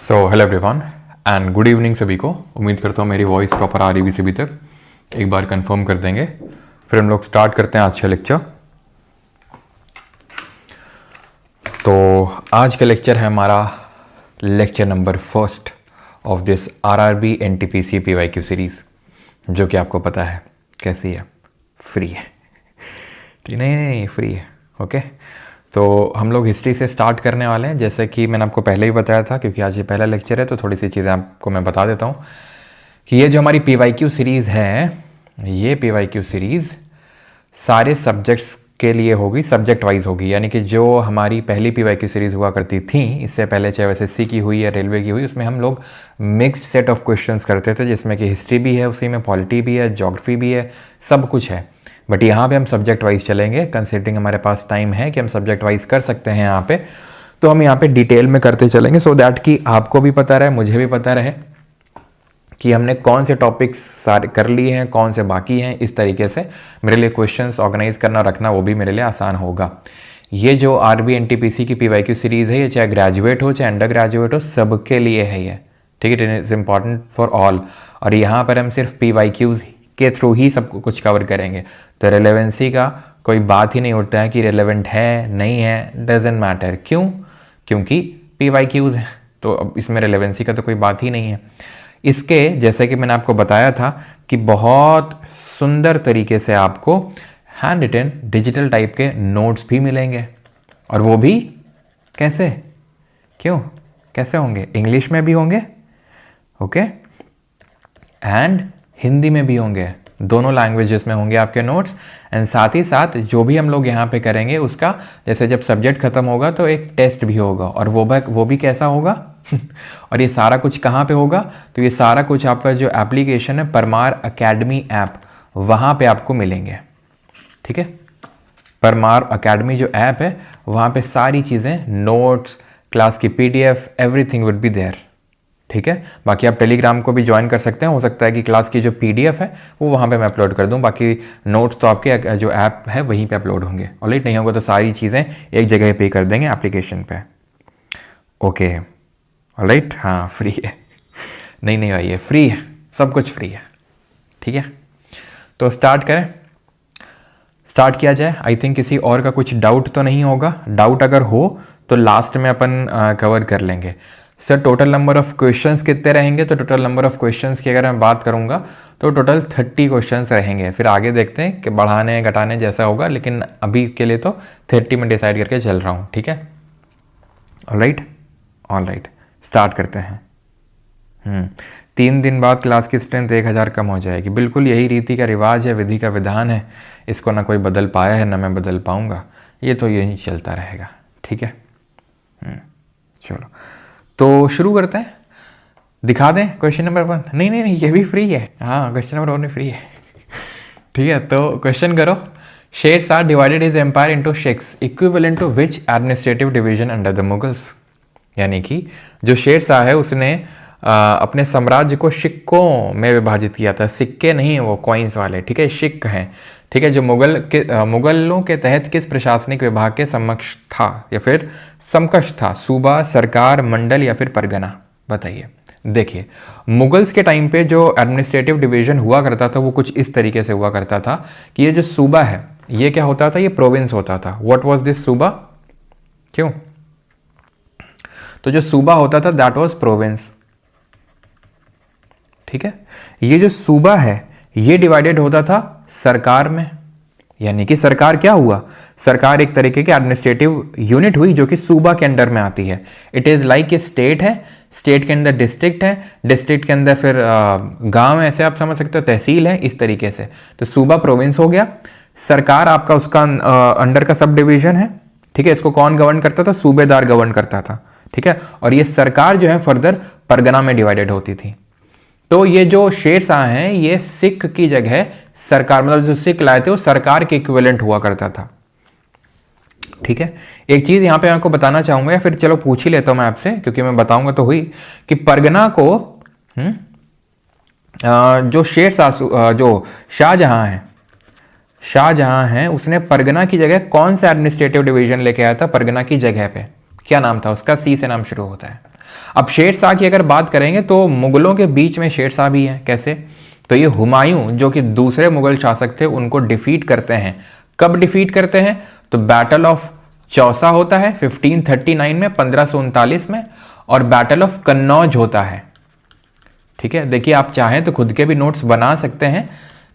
Hello everyone and good evening सभी को। उम्मीद करता हूँ मेरी वॉइस प्रॉपर आ रही भी सभी तक। एक बार कंफर्म कर देंगे, फिर हम लोग स्टार्ट करते हैं आज का लेक्चर। तो आज का लेक्चर है हमारा lecture number first of this RRB NTPC PYQ series, जो कि आपको पता है कैसी है, फ्री है। नहीं फ्री है। ओके, तो हम लोग हिस्ट्री से स्टार्ट करने वाले हैं, जैसे कि मैंने आपको पहले ही बताया था, क्योंकि आज ये पहला लेक्चर है तो थोड़ी सी चीज़ें आपको मैं बता देता हूँ कि ये जो हमारी पीवाईक्यू सीरीज़ है, ये पीवाईक्यू सीरीज़ सारे सब्जेक्ट्स के लिए होगी, सब्जेक्ट वाइज होगी। यानी कि जो हमारी पहली पीवाईक्यू सीरीज़ हुआ करती थी इससे पहले, चाहे एसएससी की हुई या रेलवे की हुई, उसमें हम लोग मिक्स्ड सेट ऑफ क्वेश्चंस करते थे, जिसमें कि हिस्ट्री भी है, उसी में पॉलिटी भी है, ज्योग्राफी भी है, सब कुछ है। बट यहाँ पे हम सब्जेक्ट वाइज चलेंगे, कंसिडरिंग हमारे पास टाइम है कि हम सब्जेक्ट वाइज कर सकते हैं यहाँ पे, तो हम यहाँ पे डिटेल में करते चलेंगे, सो दैट कि आपको भी पता रहे, मुझे भी पता रहे कि हमने कौन से टॉपिक्स सारे कर लिए हैं, कौन से बाकी हैं। इस तरीके से मेरे लिए क्वेश्चंस ऑर्गेनाइज करना, रखना, वो भी मेरे लिए आसान होगा। ये जो आरबी एनटीपीसी की पीवाईक्यू सीरीज़ है, ये चाहे ग्रेजुएट हो चाहे अंडर ग्रेजुएट हो, सबके लिए है ये, ठीक है। It is important for all. और यहाँ पर हम सिर्फ पीवाईक्यूज़ के थ्रू ही सब कुछ कवर करेंगे, तो रेलेवेंसी का कोई बात ही नहीं उठता है कि रेलेवेंट है नहीं है, डजेंट मैटर। क्यों? क्योंकि पीवाईक्यूज़ है, तो अब इसमें रेलेवेंसी का तो कोई बात ही नहीं है। इसके जैसे कि मैंने आपको बताया था कि बहुत सुंदर तरीके से आपको हैंड रिटन डिजिटल टाइप के नोट्स भी मिलेंगे, और वो भी कैसे, क्यों, कैसे होंगे? इंग्लिश में भी होंगे, ओके, एंड हिंदी में भी होंगे, दोनों लैंग्वेजेस में होंगे आपके नोट्स। एंड साथ ही साथ जो भी हम लोग यहाँ पे करेंगे उसका, जैसे जब सब्जेक्ट खत्म होगा तो एक टेस्ट भी होगा, और वो भी कैसा होगा और ये सारा कुछ कहाँ पे होगा? तो ये सारा कुछ आपका जो एप्लीकेशन है परमार अकेडमी ऐप, वहाँ पे आपको मिलेंगे, ठीक है। परमार अकेडमी जो ऐप है, वहाँ पे सारी चीज़ें, नोट्स, क्लास की PDF, everything would be there, ठीक है। बाकी आप टेलीग्राम को भी ज्वाइन कर सकते हैं, हो सकता है कि क्लास की जो पीडीएफ है वो वहाँ पे मैं अपलोड कर दूँ, बाकी नोट्स तो आपके जो ऐप है वहीं पे अपलोड होंगे। ऑलराइट, नहीं होगा तो सारी चीज़ें एक जगह पे कर देंगे एप्लीकेशन पे, ओके। ऑलराइट, हाँ फ्री है। नहीं भाई, ये फ्री है, सब कुछ फ्री है, ठीक है। तो स्टार्ट करें, स्टार्ट किया जाए। आई थिंक किसी और का कुछ डाउट तो नहीं होगा। डाउट अगर हो तो लास्ट में अपन कवर कर लेंगे। Sir total number of questions कितने रहेंगे? तो टोटल नंबर ऑफ क्वेश्चंस की अगर मैं बात करूंगा तो टोटल 30 क्वेश्चंस रहेंगे। फिर आगे देखते हैं कि बढ़ाने घटाने जैसा होगा, लेकिन अभी के लिए तो 30 में डिसाइड करके चल रहा हूँ, ठीक है। ऑलराइट, स्टार्ट करते हैं। 3 दिन बाद क्लास की स्ट्रेंथ 1000 कम हो जाएगी। बिल्कुल यही रीति का रिवाज है, विधि का विधान है, इसको ना कोई बदल पाया है ना मैं बदल पाऊंगा, ये तो यही चलता रहेगा, ठीक है। चलो तो शुरू करते हैं, दिखा दें क्वेश्चन नंबर 1। नहीं, ये भी फ्री है, हाँ क्वेश्चन नंबर 1 भी फ्री है, ठीक है। तो क्वेश्चन करो, Sher Shah divided his empire into six equivalent to which administrative division under the Mughals. यानी कि जो शेरशाह है उसने अपने साम्राज्य को सिक्कों में विभाजित किया था। सिक्के नहीं, वो कॉइन्स वाले, ठीक है, सिक्क हैं, ठीक है। जो मुगलों के तहत किस प्रशासनिक विभाग के समक्ष था या फिर समकक्ष था? सूबा, सरकार, मंडल या फिर परगना? बताइए। देखिए, मुगल्स के टाइम पे जो एडमिनिस्ट्रेटिव डिवीजन हुआ करता था वो कुछ इस तरीके से हुआ करता था कि ये जो सूबा है ये क्या होता था? ये प्रोविंस होता था। व्हाट वाज दिस सूबा? क्यों? तो जो सूबा होता था दैट वाज प्रोविंस, ठीक है। ये जो सूबा है ये डिवाइडेड होता था सरकार में, यानी कि सरकार क्या हुआ? सरकार एक तरीके की एडमिनिस्ट्रेटिव यूनिट हुई जो कि सूबा के अंडर में आती है। It is like a state है, स्टेट के अंदर डिस्ट्रिक्ट है, डिस्ट्रिक्ट के अंदर फिर गांव, ऐसे आप समझ सकते हो, तहसील है, इस तरीके से। तो सूबा प्रोविंस हो गया, सरकार आपका उसका अंडर का सब डिवीजन है, ठीक है। इसको कौन गवर्न करता था? सूबेदार गवर्न करता था, ठीक है। और ये सरकार जो है फर्दर परगना में डिवाइडेड होती थी। तो ये जो शेरशाह हैं ये सिख की जगह सरकार, मतलब जो सिख लाए थे वो सरकार के इक्विवेलेंट हुआ करता था, ठीक है। एक चीज यहां पे आपको बताना चाहूंगा, या फिर चलो पूछ ही लेता हूं मैं आपसे, क्योंकि मैं बताऊंगा तो हुई कि परगना को जो शेरशाह, जो शाहजहां है उसने परगना की जगह कौन सा एडमिनिस्ट्रेटिव डिवीजन लेके आया था? परगना की जगह पे क्या नाम था उसका? सी से नाम शुरू होता है। अब शेरशाह की अगर बात करेंगे तो मुगलों के बीच में शेरशाह भी है। कैसे? तो ये हुमायूं जो कि दूसरे मुगल शासक थे उनको डिफीट करते हैं। कब डिफीट करते हैं? तो बैटल ऑफ चौसा होता है 1539 में, 1539 में, और बैटल ऑफ कन्नौज होता है। ठीक है, देखिए आप चाहें तो खुद के भी नोट्स बना सकते हैं।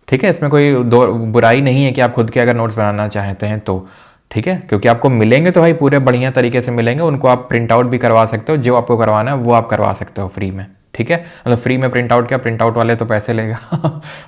ठीक है, इसमें कोई बुराई नहीं है कि आप खुद के अगर नोट्स बनाना चाहते हैं तो। ठीक है, क्योंकि आपको मिलेंगे तो भाई पूरे बढ़िया तरीके से मिलेंगे, उनको आप प्रिंट आउट भी करवा सकते हो, जो आपको करवाना है वो आप करवा सकते हो फ्री में। ठीक है, मतलब फ्री में प्रिंट आउट, क्या प्रिंट आउट वाले तो पैसे लेगा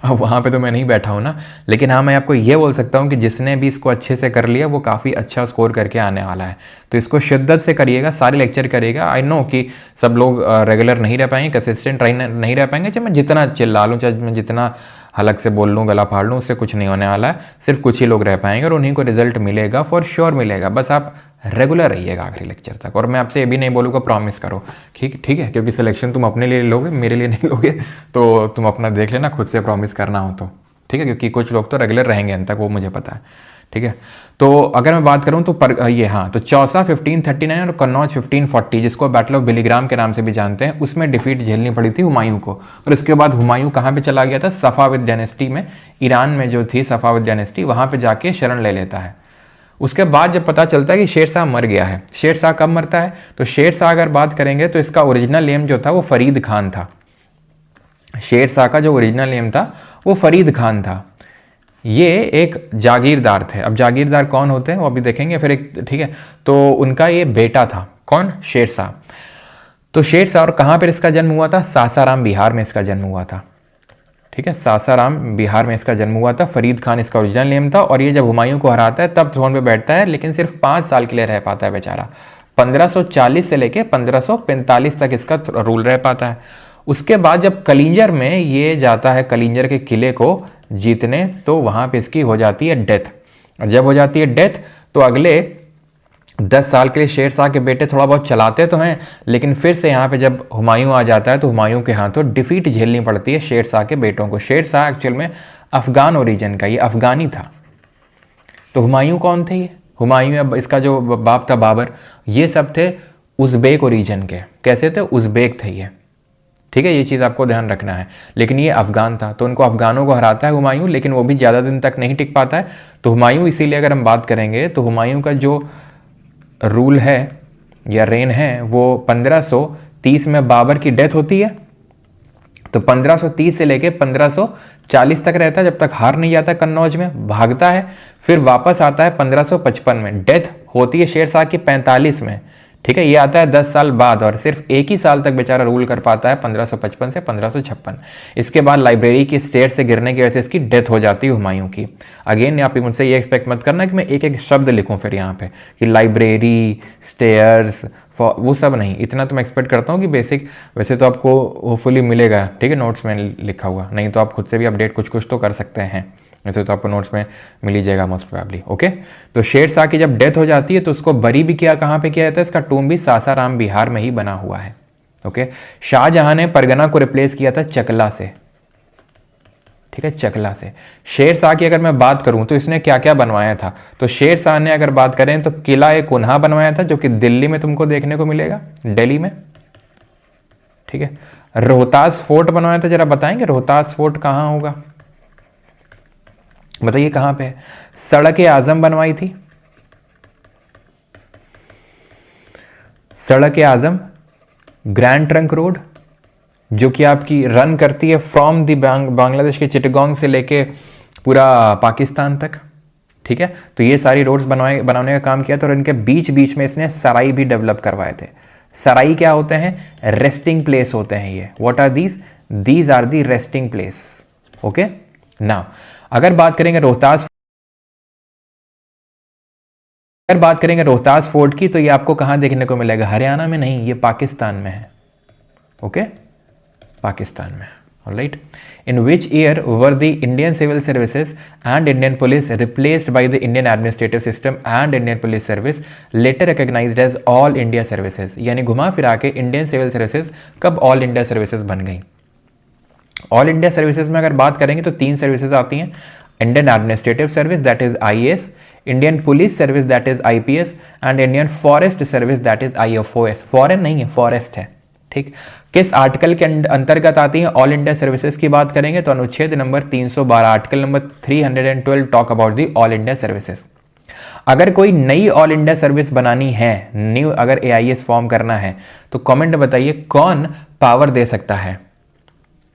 अब वहाँ पे तो मैं नहीं बैठा हूँ ना, लेकिन हाँ मैं आपको ये बोल सकता हूँ कि जिसने भी इसको अच्छे से कर लिया वो काफ़ी अच्छा स्कोर करके आने वाला है। तो इसको शिद्दत से करिएगा, सारे लेक्चर करिएगा। आई नो कि सब लोग रेगुलर नहीं रह पाएंगे, कंसिस्टेंट नहीं रह पाएंगे, चाहे मैं जितना चिल्ला लूँ, चाहे मैं जितना हलक से बोल लूँ, गला फाड़ लूँ, उससे कुछ नहीं होने वाला है। सिर्फ कुछ ही लोग रह पाएंगे और उन्हीं को रिजल्ट मिलेगा, फॉर श्योर मिलेगा। बस आप रेगुलर रहिएगा आखिरी लेक्चर तक। और मैं आपसे ये भी नहीं बोलूँगा प्रॉमिस करो, ठीक है, क्योंकि सिलेक्शन तुम अपने लिए लोगे, मेरे लिए नहीं लोगे, तो तुम अपना देख लेना, खुद से प्रॉमिस करना हो तो। ठीक है, क्योंकि कुछ लोग तो रेगुलर रहेंगे अंत तक, वो मुझे पता है। ठीक है, तो अगर मैं बात करूं तो ये हाँ, तो चौसा 1539 और कन्नौज 1540, जिसको बैटल ऑफ बिलीग्राम के नाम से भी जानते हैं, उसमें डिफीट झेलनी पड़ी थी हुमायूं को। और इसके बाद हुमायूं कहाँ पे चला गया था? सफाविद डायनेस्टी में, ईरान में जो थी सफाविद डायनेस्टी, वहाँ पे जाके शरण ले लेता है। उसके बाद जब पता चलता है कि शेरशाह मर गया है। शेरशाह कब मरता है? तो शेरशाह अगर बात करेंगे तो इसका ओरिजिनल नेम जो था वो फरीद खान था। शेरशाह का जो ओरिजिनल नेम था वो फरीद खान था। ये एक जागीरदार थे। अब जागीरदार कौन होते हैं वो अभी देखेंगे फिर एक। ठीक है, तो उनका ये बेटा था, कौन? शेरशाह। तो शेरशाह, और कहाँ पर इसका जन्म हुआ था? सासाराम बिहार में इसका जन्म हुआ था। ठीक है, सासाराम बिहार में इसका जन्म हुआ था। फरीद खान इसका ओरिजिनल नेम था। और ये जब हुमायूं को हराता है तब थ्रोन पे बैठता है, लेकिन सिर्फ 5 साल के लिए रह पाता है बेचारा। 1540 से लेके 1545 तक इसका रूल रह पाता है। उसके बाद जब कलिंजर में ये जाता है, कलिंजर के किले को जीतने, तो वहाँ पे इसकी हो जाती है डेथ। और जब हो जाती है डेथ तो अगले 10 साल के लिए शेरशाह के बेटे थोड़ा बहुत चलाते तो हैं, लेकिन फिर से यहाँ पे जब हुमायूं आ जाता है तो हुमायूं के हाथों डिफीट झेलनी पड़ती है शेरशाह के बेटों को। शेरशाह एक्चुअल में अफगान ओरिजिन का, ये अफगानी था। तो हुमायूं कौन थे? ये हुमायूं, अब इसका जो बाप था बाबर, ये सब थे उज़्बेक ओरिजिन के। कैसे थे? उज़्बेक थे ये। ठीक है, ये चीज़ आपको ध्यान रखना है। लेकिन ये अफगान था, तो उनको अफगानों को हराता है हुमायूं, लेकिन वो भी ज़्यादा दिन तक नहीं टिक पाता है। तो हुमायूं, इसीलिए अगर हम बात करेंगे तो हुमायूं का जो रूल है या रेन है वो 1530 में बाबर की डेथ होती है। तो 1530 से लेके 1540 तक रहता है, जब तक हार नहीं जाता कन्नौज में, भागता है, फिर वापस आता है 1555 में। डेथ होती है शेरशाह की 45 में। ठीक है, ये आता है 10 साल बाद, और सिर्फ एक ही साल तक बेचारा रूल कर पाता है, 1555 से 1556। इसके बाद लाइब्रेरी की स्टेयर से गिरने की वजह से इसकी डेथ हो जाती है हुमायूं की। अगेन यहाँ पे मुझसे ये एक्सपेक्ट मत करना कि मैं एक एक शब्द लिखूं फिर यहाँ पे कि लाइब्रेरी, स्टेयर्स, वो सब नहीं। इतना तो मैं एक्सपेक्ट करता हूँ कि बेसिक वैसे तो आपको होपफुली मिलेगा। ठीक है, नोट्स में लिखा हुआ, नहीं तो आप खुद से भी अपडेट कुछ तो कर सकते हैं। वैसे तो आपको नोट्स में मिल ही जाएगा मोस्ट प्रोबेबली। ओके, तो शेरशाह की जब डेथ हो जाती है तो उसको बरी भी किया, कहाँ पे किया जाता है? इसका टूम भी सासाराम बिहार में ही बना हुआ है। ओके, शाहजहां ने परगना को रिप्लेस किया था चकला से। ठीक है, चकला से। शेरशाह की अगर मैं बात करूं तो इसने क्या क्या बनवाया था? तो शेरशाह ने अगर बात करें तो किला ए कुन्हा बनवाया था, जो कि दिल्ली में तुमको देखने को मिलेगा, दिल्ली में। ठीक है, रोहतास फोर्ट बनवाया था। जरा बताएंगे रोहतास फोर्ट कहाँ होगा? बताइए कहां पे? सड़क ए आजम बनवाई थी, सड़क ए आजम, ग्रैंड ट्रंक रोड, जो कि आपकी रन करती है फ्रॉम द बांग्लादेश के चिटगांग से लेके पूरा पाकिस्तान तक। ठीक है, तो ये सारी रोड्स बनाने का काम किया था। और इनके बीच बीच में इसने सराय भी डेवलप करवाए थे। सराय क्या होते हैं? रेस्टिंग प्लेस होते हैं ये। What are these? These are the resting place. Okay, now अगर बात करेंगे रोहतास फोर्ट की, तो ये आपको कहां देखने को मिलेगा? हरियाणा में नहीं, ये पाकिस्तान में है। ओके, पाकिस्तान में। Alright, in which year were the Indian civil services and Indian police replaced by the Indian administrative system and Indian police service later recognised as all India services? यानी घुमा फिरा के इंडियन सिविल सर्विसेज कब all India services बन गई? All India services में अगर बात करेंगे तो 3 सर्विसेज आती हैं। Indian administrative service that is IAS, Indian police service that is IPS, and Indian forest service that is IFOS। Foreign नहीं है, फॉरेस्ट है। ठीक, किस आर्टिकल के अंतर्गत आती है? ऑल इंडिया सर्विसेज की बात करेंगे तो अनुच्छेद number 312, article number 312 talk about the all India services. अगर कोई नई ऑल इंडिया सर्विस बनानी है, न्यू अगर AIS फॉर्म करना है, तो कमेंट बताइए कौन पावर दे सकता है,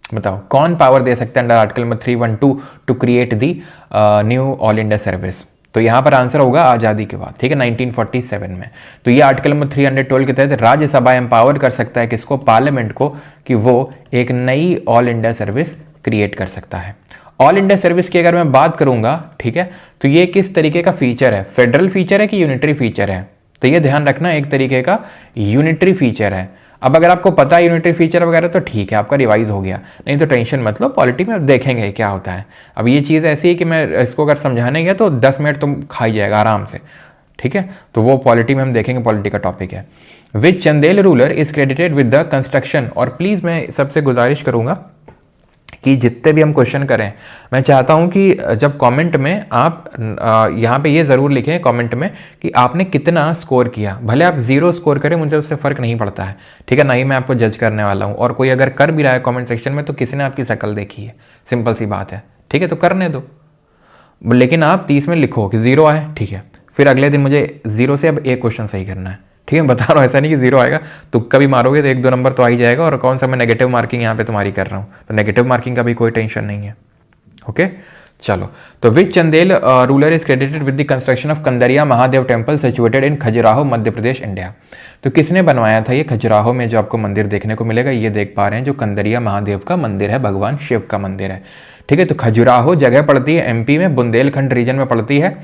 बताओ कौन पावर दे सकता है under article number 312 to create the new all India service. तो यहां पर आंसर होगा आज़ादी के बाद, ठीक है, 1947 में। तो ये आर्टिकल नंबर 312 के तहत राज्यसभा एम्पावर कर सकता है किसको? पार्लियामेंट को, कि वो एक नई ऑल इंडिया सर्विस क्रिएट कर सकता है। ऑल इंडिया सर्विस की अगर मैं बात करूंगा, ठीक है, तो ये किस तरीके का फीचर है? फेडरल फीचर है कि यूनिटरी फीचर है? तो ये ध्यान रखना, एक तरीके का यूनिटरी फीचर है। अब अगर आपको पता है यूनिटरी फीचर वगैरह तो ठीक है, आपका रिवाइज हो गया, नहीं तो टेंशन मत लो, पॉलिटी में देखेंगे क्या होता है। अब ये चीज़ ऐसी है कि मैं इसको अगर समझाने गया तो 10 मिनट तुम खा ही जाएगा आराम से, ठीक है, तो वो पॉलिटी में हम देखेंगे, पॉलिटी का टॉपिक है। Which Chandel ruler is credited with the construction. और प्लीज़ मैं सबसे गुजारिश करूंगा कि जितने भी हम क्वेश्चन करें, मैं चाहता हूं कि जब कमेंट में आप यहाँ पे ये ज़रूर लिखें कमेंट में कि आपने कितना स्कोर किया। भले आप 0 स्कोर करें, मुझे उससे फ़र्क नहीं पड़ता है, ठीक है, ना ही मैं आपको जज करने वाला हूँ। और कोई अगर कर भी रहा है कमेंट सेक्शन में तो किसी ने आपकी शक्ल देखी है, सिंपल सी बात है, ठीक है, तो करने दो। लेकिन आप 30 में लिखो कि 0 आए, ठीक है, फिर अगले दिन मुझे 0 से अब एक क्वेश्चन सही करना है, ठीक है, बता रहा हूँ, ऐसा नहीं कि 0 आएगा, तुक्का भी मारोगे तो 1-2 नंबर तो आ ही जाएगा। और कौन सा मैं नेगेटिव मार्किंग यहाँ पे तुम्हारी कर रहा हूँ, तो नेगेटिव मार्किंग का भी कोई टेंशन नहीं है। ओके, चलो, तो which Chandel ruler is credited with the construction of Kandariya Mahadev temple situated in Khajuraho Madhya Pradesh India. तो किसने बनवाया था ये? खजुराहो में जो आपको मंदिर देखने को मिलेगा, ये देख पा रहे हैं, जो कंदरिया महादेव का मंदिर है, भगवान शिव का मंदिर है, ठीक है। तो खजुराहो जगह पड़ती है MP में, बुंदेलखंड रीजन में पड़ती है।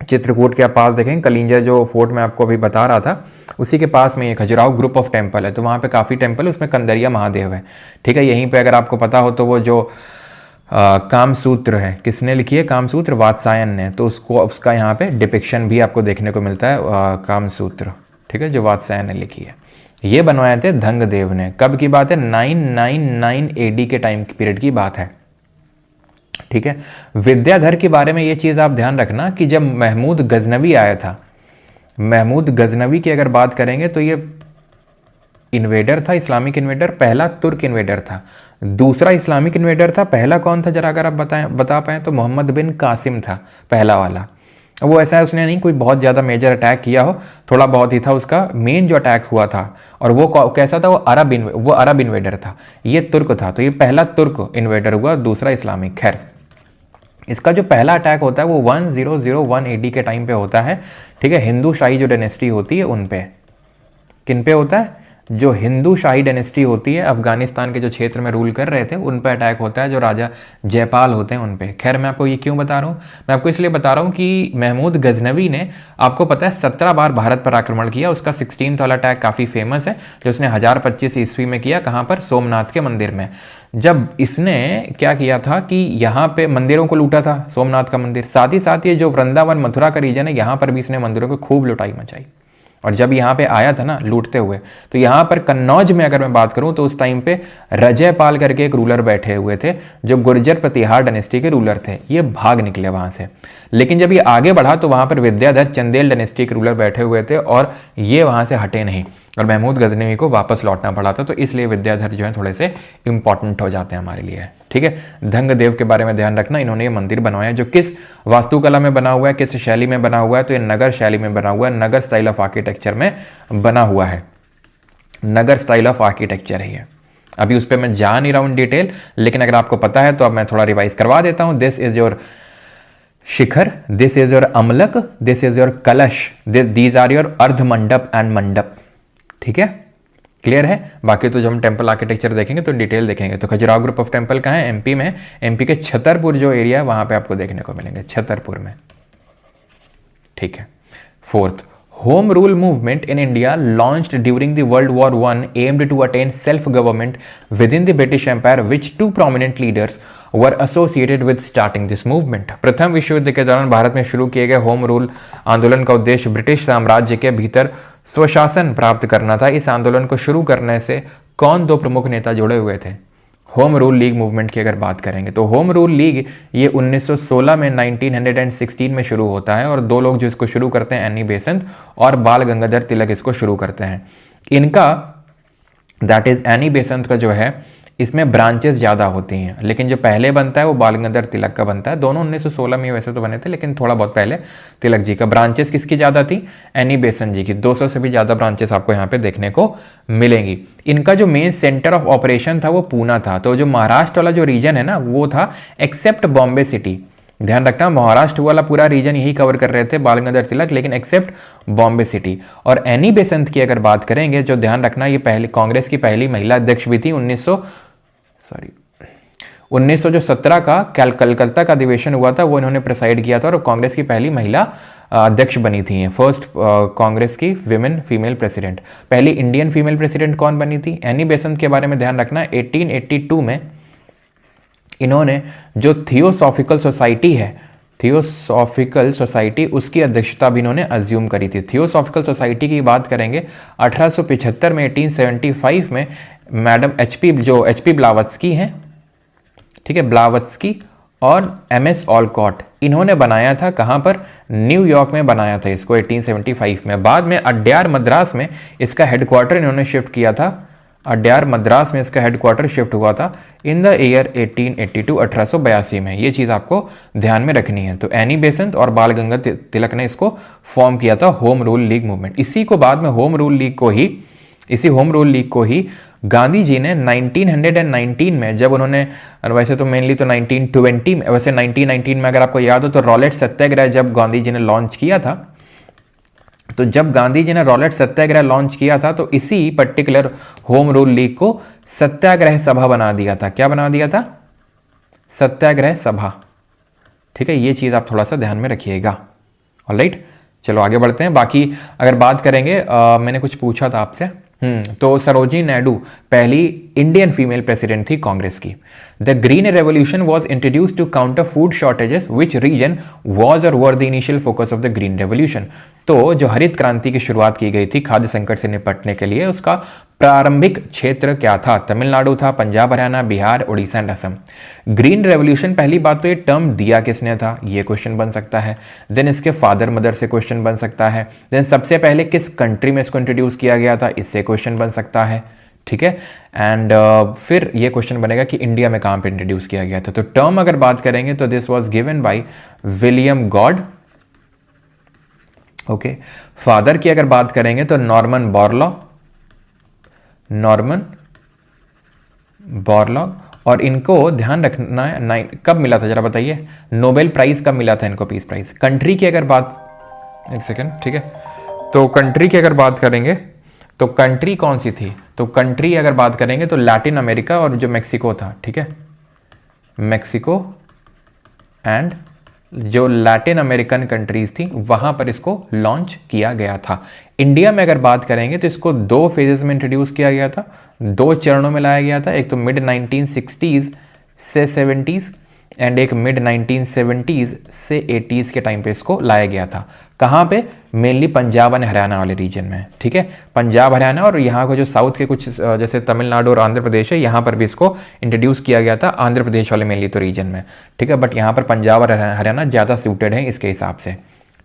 चित्रकूट के पास देखें, कलिंजर जो फोर्ट में आपको अभी बता रहा था, उसी के पास में ये खजुराहो ग्रुप ऑफ टेम्पल है। तो वहाँ पे काफ़ी टेम्पल, उसमें कंदरिया महादेव है, ठीक है। यहीं पे अगर आपको पता हो तो वो जो कामसूत्र है, किसने लिखी है? कामसूत्र वात्सायन ने, तो उसका यहाँ पे डिपिक्शन भी आपको देखने को मिलता है, कामसूत्र, ठीक है, जो वात्सायन ने लिखी है। ये बनवाए थे धंगदेव ने। कब की बात है? 999 AD के टाइम पीरियड की बात है, ठीक है। विद्याधर के बारे में ये चीज़ आप ध्यान रखना कि जब महमूद गजनवी आया था, महमूद गजनवी की अगर बात करेंगे तो ये इन्वेडर था, इस्लामिक इन्वेडर, पहला तुर्क इन्वेडर था। दूसरा इस्लामिक इन्वेडर था, पहला कौन था जरा अगर आप बता पाएँ तो मोहम्मद बिन कासिम था पहला वाला। वो ऐसा है, उसने नहीं कोई बहुत ज़्यादा मेजर अटैक किया हो, थोड़ा बहुत ही था उसका। मेन जो अटैक हुआ था, और वो कैसा था? वो अरब इन्वेडर था, ये तुर्क था। तो ये पहला तुर्क इन्वेडर हुआ, दूसरा इस्लामिक। खैर, इसका जो पहला अटैक होता है वो 1001 AD के टाइम पे होता है, ठीक है। हिंदू शाही जो डायनेस्टी होती है उन पे, किन पे होता है? जो हिंदू शाही डायनेस्टी होती है, अफगानिस्तान के जो क्षेत्र में रूल कर रहे थे उन पे अटैक होता है, जो राजा जयपाल होते हैं उन पे। खैर, मैं आपको ये क्यों बता रहा हूँ? मैं आपको इसलिए बता रहा हूँ कि महमूद गजनवी ने, आपको पता है, 17 बार भारत पर आक्रमण किया। उसका 16th वाला अटैक काफ़ी फेमस है, जो उसने 1025 ईस्वी में किया। कहाँ पर? सोमनाथ के मंदिर में। जब इसने क्या किया था कि यहाँ पे मंदिरों को लूटा था, सोमनाथ का मंदिर, साथ ही साथ ये जो वृंदावन मथुरा का रीजन है, यहाँ पर भी इसने मंदिरों को खूब लुटाई मचाई। और जब यहाँ पे आया था ना लूटते हुए, तो यहाँ पर कन्नौज में अगर मैं बात करूँ तो उस टाइम पे रजयपाल करके एक रूलर बैठे हुए थे, जो गुर्जर प्रतिहार डायनेस्टी के रूलर थे। ये भाग निकले वहाँ से, लेकिन जब ये आगे बढ़ा तो वहाँ पर विद्याधर चंदेल डायनेस्टी के रूलर बैठे हुए थे, और ये वहाँ से हटे नहीं, और महमूद गजनवी को वापस लौटना पड़ा था। तो इसलिए विद्याधर जो है थोड़े से इंपॉर्टेंट हो जाते हैं हमारे लिए, ठीक है। धंगदेव के बारे में ध्यान रखना, इन्होंने ये मंदिर बनवाया, जो किस वास्तुकला में बना हुआ है, किस शैली में बना हुआ है? तो ये नगर शैली में बना हुआ है, नगर स्टाइल ऑफ आर्किटेक्चर में बना हुआ है, नगर स्टाइल ऑफ आर्किटेक्चर है ये। अभी उस पर मैं जा नहीं रहा हूँ डिटेल, लेकिन अगर आपको पता है तो अब मैं थोड़ा रिवाइज करवा देता हूँ। This is your shikhar, this is your amalak, this is your kalash, these are your ardha mandap and मंडप, ठीक है, क्लियर है। बाकी तो जब हम टेंपल आर्किटेक्चर देखेंगे तो डिटेल देखेंगे। तो खजुराहो ग्रुप ऑफ टेंपल कहाँ है? MP में है। MP के छतरपुर जो एरिया है वहां पे आपको देखने को मिलेंगे, छतरपुर में, ठीक है। 4th, home rule movement in India launched during the World War I aimed to attain self government within the British empire, which 2 prominent leaders were associated with starting this movement. प्रथम विश्व युद्ध के दौरान भारत में शुरू किए गए home rule आंदोलन का उद्देश्य ब्रिटिश साम्राज्य के भीतर स्वशासन प्राप्त करना था। इस आंदोलन को शुरू करने से कौन 2 प्रमुख नेता जुड़े हुए थे? होम रूल लीग मूवमेंट की अगर बात करेंगे तो होम रूल लीग ये 1916 में 1916 में शुरू होता है, और 2 लोग जो इसको शुरू करते हैं, एनी बेसेंट और बाल गंगाधर तिलक इसको शुरू करते हैं। इनका दैट इज़ एनी बेसंत का जो है इसमें ब्रांचेस ज़्यादा होती हैं, लेकिन जो पहले बनता है वो बाल गंगाधर तिलक का बनता है। दोनों 1916 में वैसे तो बने थे, लेकिन थोड़ा बहुत पहले तिलक जी का। ब्रांचेस किसकी ज़्यादा थी? एनी बेसंत जी की। 200 से भी ज़्यादा ब्रांचेस आपको यहाँ पे देखने को मिलेंगी। इनका जो मेन सेंटर ऑफ ऑपरेशन था वो पूना था। तो जो महाराष्ट्र वाला जो रीजन है ना वो था, एक्सेप्ट बॉम्बे सिटी। ध्यान रखना, महाराष्ट्र वाला पूरा रीजन यही कवर कर रहे थे बाल गंगाधर तिलक, लेकिन एक्सेप्ट बॉम्बे सिटी। और एनी बेसंत की अगर बात करेंगे, जो ध्यान रखना ये पहले कांग्रेस की पहली महिला अध्यक्ष भी थी। 1917 का कलकत्ता का अधिवेशन हुआ था, वो इन्होंने प्रिसाइड किया था और कांग्रेस की पहली महिला अध्यक्ष बनी थी। फर्स्ट कांग्रेस की विमेन फीमेल प्रेसिडेंट। पहली इंडियन फीमेल प्रेसिडेंट कौन बनी थी? एनी बेसंत के बारे में ध्यान रखना, 1882 में इन्होंने जो थियोसॉफिकल सोसाइटी है, थियोसॉफिकल सोसाइटी, उसकी अध्यक्षता भी इन्होंने अज्यूम करी थी। थियोसॉफिकल सोसाइटी की बात करेंगे 1875 में, 1875 में मैडम एचपी ब्लावत्स्की हैं, ठीक है, ब्लावत्स्की और एमएस ऑलकॉट, इन्होंने बनाया था। कहाँ पर? न्यूयॉर्क में बनाया था इसको 1875 में। बाद में अड्यार मद्रास में इसका हेडक्वार्टर इन्होंने शिफ्ट किया था। अड्यार मद्रास में इसका हेडक्वार्टर शिफ्ट हुआ था इन द ईयर 1882, 1882 में। ये चीज़ आपको ध्यान में रखनी है। तो एनी बेसंत और बाल गंगाधर तिलक ने इसको फॉर्म किया था, होम रूल लीग मूवमेंट। इसी को बाद में होम रूल लीग को ही गांधी जी ने 1919 में, जब उन्होंने, वैसे तो मेनली तो 1920 में, वैसे 1919 में अगर आपको याद हो तो रॉलेट सत्याग्रह जब गांधी जी ने लॉन्च किया था, तो जब गांधी जी ने रॉलेट सत्याग्रह लॉन्च किया था तो इसी पर्टिकुलर होम रूल लीग को सत्याग्रह सभा बना दिया था। क्या बना दिया था? सत्याग्रह सभा। ठीक है, ये चीज़ आप थोड़ा सा ध्यान में रखिएगा। ऑलराइट, चलो आगे बढ़ते हैं। बाकी अगर बात करेंगे, मैंने कुछ पूछा था आपसे, तो सरोजिनी नायडू पहली इंडियन फीमेल प्रेसिडेंट थी कांग्रेस की। The green revolution was introduce to counter food shortages, which region was or were the initial focus of the green revolution. तो जो हरित क्रांति की शुरुआत की गई थी खाद्य संकट से निपटने के लिए, उसका प्रारंभिक क्षेत्र क्या था? तमिलनाडु था, Punjab, Haryana, Bihar, Orissa and Assam. Green revolution, पहली बात तो ये टर्म दिया किसने था, ये क्वेश्चन बन सकता है। देन इसके फादर मदर से क्वेश्चन बन सकता है। देन सबसे पहले किस कंट्री में इसको इंट्रोड्यूस किया गया था, इससे क्वेश्चन बन सकता है। ठीक है, एंड फिर ये क्वेश्चन बनेगा कि इंडिया में कहाँ पे इंट्रोड्यूस किया गया था। तो टर्म अगर बात करेंगे तो this was given by William God. Okay, father की अगर बात करेंगे तो नॉर्मन बोरलॉग। और इनको ध्यान रखना है, कब मिला था जरा बताइए, नोबेल प्राइज कब मिला था इनको, पीस प्राइज। कंट्री की अगर बात, एक सेकेंड, ठीक है, तो कंट्री की अगर बात करेंगे तो कंट्री कौन सी थी, तो कंट्री अगर बात करेंगे तो लैटिन अमेरिका और जो मेक्सिको था, ठीक है, मेक्सिको एंड जो लैटिन अमेरिकन कंट्रीज थी वहां पर इसको लॉन्च किया गया था। इंडिया में अगर बात करेंगे तो इसको 2 फेजेस में इंट्रोड्यूस किया गया था, 2 चरणों में लाया गया था। एक तो मिड 1960s से 70s एंड एक मिड 1970s से 80s के टाइम पे इसको लाया गया था। कहाँ पे? मेनली पंजाब एंड हरियाणा वाले रीजन में। ठीक है, पंजाब, हरियाणा और यहाँ को जो साउथ के कुछ जैसे तमिलनाडु और आंध्र प्रदेश है, यहाँ पर भी इसको इंट्रोड्यूस किया गया था, आंध्र प्रदेश वाले मेनली तो रीजन में। ठीक है, बट यहाँ पर पंजाब और हरियाणा ज़्यादा सूटेड है इसके हिसाब से।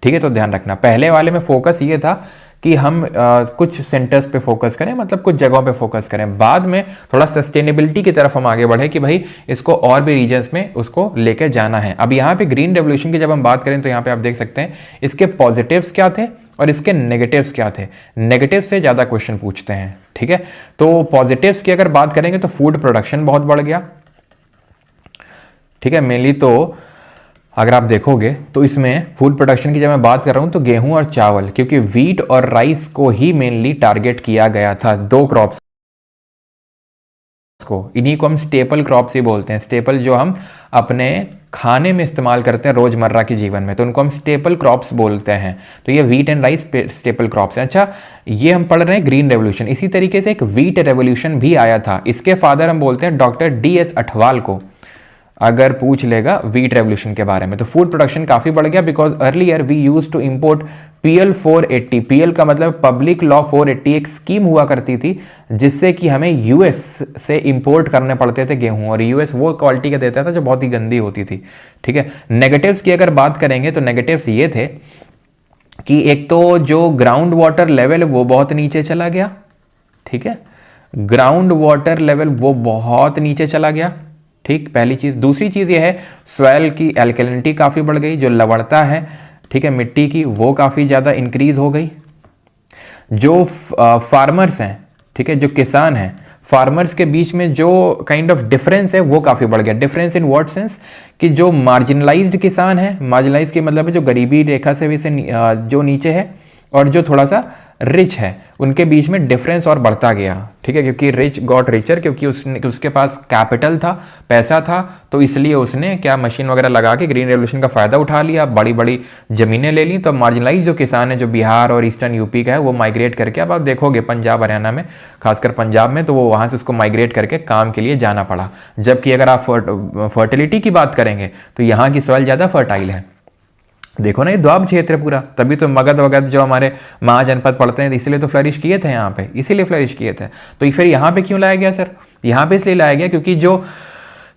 ठीक है, तो ध्यान रखना, पहले वाले में फोकस ये था कि हम कुछ सेंटर्स पे फोकस करें, मतलब कुछ जगहों पे फोकस करें। बाद में थोड़ा सस्टेनेबिलिटी की तरफ हम आगे बढ़े कि भाई इसको और भी रीजन्स में उसको लेके जाना है। अब यहाँ पे ग्रीन रेवोल्यूशन की जब हम बात करें तो यहाँ पे आप देख सकते हैं इसके पॉजिटिव्स क्या थे और इसके नेगेटिव्स क्या थे। नेगेटिव से ज़्यादा क्वेश्चन पूछते हैं। ठीक है, तो पॉजिटिव्स की अगर बात करेंगे तो फूड प्रोडक्शन बहुत बढ़ गया। ठीक है, मेनली तो अगर आप देखोगे तो इसमें फूड प्रोडक्शन की जब मैं बात कर रहा हूं तो गेहूं और चावल, क्योंकि वीट और राइस को ही मेनली टारगेट किया गया था, 2 क्रॉप्स को। इन्हीं को हम स्टेपल क्रॉप्स ही बोलते हैं। स्टेपल जो हम अपने खाने में इस्तेमाल करते हैं रोजमर्रा के जीवन में, तो उनको हम स्टेपल क्रॉप्स बोलते हैं। तो ये wheat and rice staple crops हैं। अच्छा, ये हम पढ़ रहे हैं ग्रीन रेवोल्यूशन। इसी तरीके से एक वीट रेवोल्यूशन भी आया था, इसके फादर हम बोलते हैं डॉक्टर DS अठवाल को, अगर पूछ लेगा वीट रेवोल्यूशन के बारे में। तो फूड प्रोडक्शन काफी बढ़ गया, because earlier we used to import PL 480। PL का मतलब पब्लिक लॉ 480, एक स्कीम हुआ करती थी जिससे कि हमें US से इंपोर्ट करने पड़ते थे गेहूं, और US वो क्वालिटी का देता था जो बहुत ही गंदी होती थी। ठीक है, नेगेटिव्स की अगर बात करेंगे तो नेगेटिव्स ये थे कि एक तो जो ग्राउंड वाटर लेवल वो बहुत नीचे चला गया। ठीक है, ग्राउंड वाटर लेवल वो बहुत नीचे चला गया, ठीक, पहली चीज़। दूसरी चीज़ ये है सॉइल की एल्कलिनिटी काफ़ी बढ़ गई, जो लवणता है, ठीक है, मिट्टी की, वो काफ़ी ज़्यादा इंक्रीज हो गई। जो फार्मर्स हैं, ठीक है, जो किसान हैं, फार्मर्स के बीच में जो काइंड ऑफ डिफरेंस है वो काफ़ी बढ़ गया। डिफरेंस इन व्हाट सेंस कि जो मार्जिनलाइज्ड किसान है, मार्जिनलाइज के मतलब है जो गरीबी रेखा से भी से जो नीचे है, और जो थोड़ा सा रिच है, उनके बीच में डिफरेंस और बढ़ता गया, ठीक है, क्योंकि रिच गॉट रिचर, क्योंकि उसके पास कैपिटल था, पैसा था, तो इसलिए उसने क्या मशीन वगैरह लगा के ग्रीन रेवोल्यूशन का फ़ायदा उठा लिया, बड़ी बड़ी ज़मीनें ले ली। तो मार्जिनलाइज जो किसान है, जो बिहार और ईस्टर्न यूपी का है, वो माइग्रेट करके, अब आप देखोगे पंजाब हरियाणा में, खासकर पंजाब में, तो वो वहाँ से उसको माइग्रेट करके काम के लिए जाना पड़ा। जबकि अगर आप फर्टिलिटी की बात करेंगे तो यहाँ की सॉइल ज़्यादा फर्टाइल है। देखो ना, ये द्वाब क्षेत्र है पूरा, तभी तो मगध वगध जो हमारे महाजनपद पड़ते हैं, इसलिए तो फ्लरिश किए थे यहाँ पे, इसीलिए फ्लरिश किए थे। तो फिर यहाँ पे क्यों लाया गया सर? यहाँ पे इसलिए लाया गया क्योंकि जो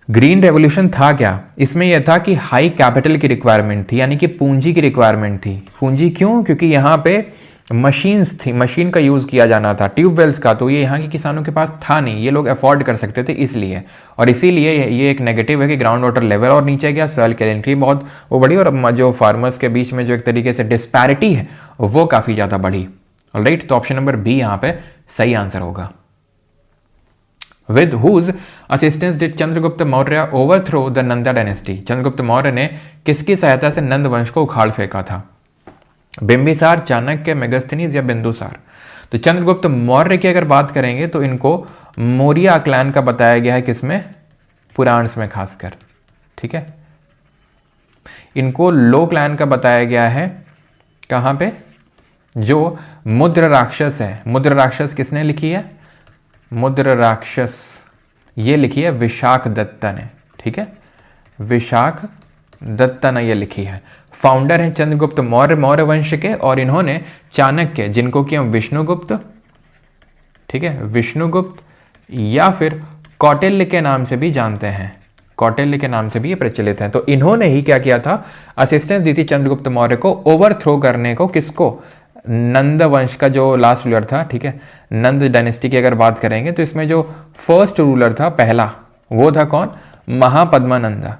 ग्रीन रेवोल्यूशन था क्या, इसमें यह था कि हाई कैपिटल की रिक्वायरमेंट थी, यानी कि पूंजी की रिक्वायरमेंट थी। पूंजी क्यों? क्योंकि यहाँ पे मशीन्स थी, मशीन का यूज़ किया जाना था, ट्यूबवेल्स का, तो ये यहाँ के किसानों के पास था नहीं, ये लोग अफोर्ड कर सकते थे इसलिए। और इसीलिए ये एक नेगेटिव है कि ग्राउंड वाटर लेवल और नीचे गया, सॉइल कैलिनिटी बहुत वो बढ़ी, और जो फार्मर्स के बीच में जो एक तरीके से डिस्पैरिटी है वो काफ़ी ज़्यादा बढ़ी। ऑलराइट, तो ऑप्शन नंबर बी यहाँ पे सही आंसर होगा। With whose assistance did Chandragupta Maurya overthrow the Nanda dynasty? Chandragupta Maurya ने किसकी सहायता से नंद वंश को उखाड़ फेंका था? बिंबिसार, चाणक्य, मेगस्थनीज या बिंदुसार? तो चंद्रगुप्त मौर्य की अगर बात करेंगे तो इनको मौर्य क्लैन का बताया गया है, किसमें? पुराण्स में खासकर, ठीक है। इनको लो क्लैन का बताया गया है, कहाँ पे? जो मुद्र राक्षस है, मुद्र राक्षस किसने लिखी है? मुद्र राक्षस ये लिखी है विशाख दत्ता ने, ठीक है, विशाख दत्ता ने ये लिखी है। फाउंडर हैं चंद्रगुप्त मौर्य, मौर्य वंश के, और इन्होंने चाणक्य, जिनको कि हम विष्णुगुप्त, ठीक है, विष्णुगुप्त या फिर कौटिल्य के नाम से भी जानते हैं, कौटिल्य के नाम से भी ये प्रचलित हैं। तो इन्होंने ही क्या किया था? असिस्टेंस दी थी चंद्रगुप्त मौर्य को ओवरथ्रो करने को। किसको? नंद वंश का जो लास्ट रूलर था, ठीक है, नंद डायनेस्टी की अगर बात करेंगे तो इसमें जो फर्स्ट रूलर था पहला, वो था कौन? महापद्मानंदा,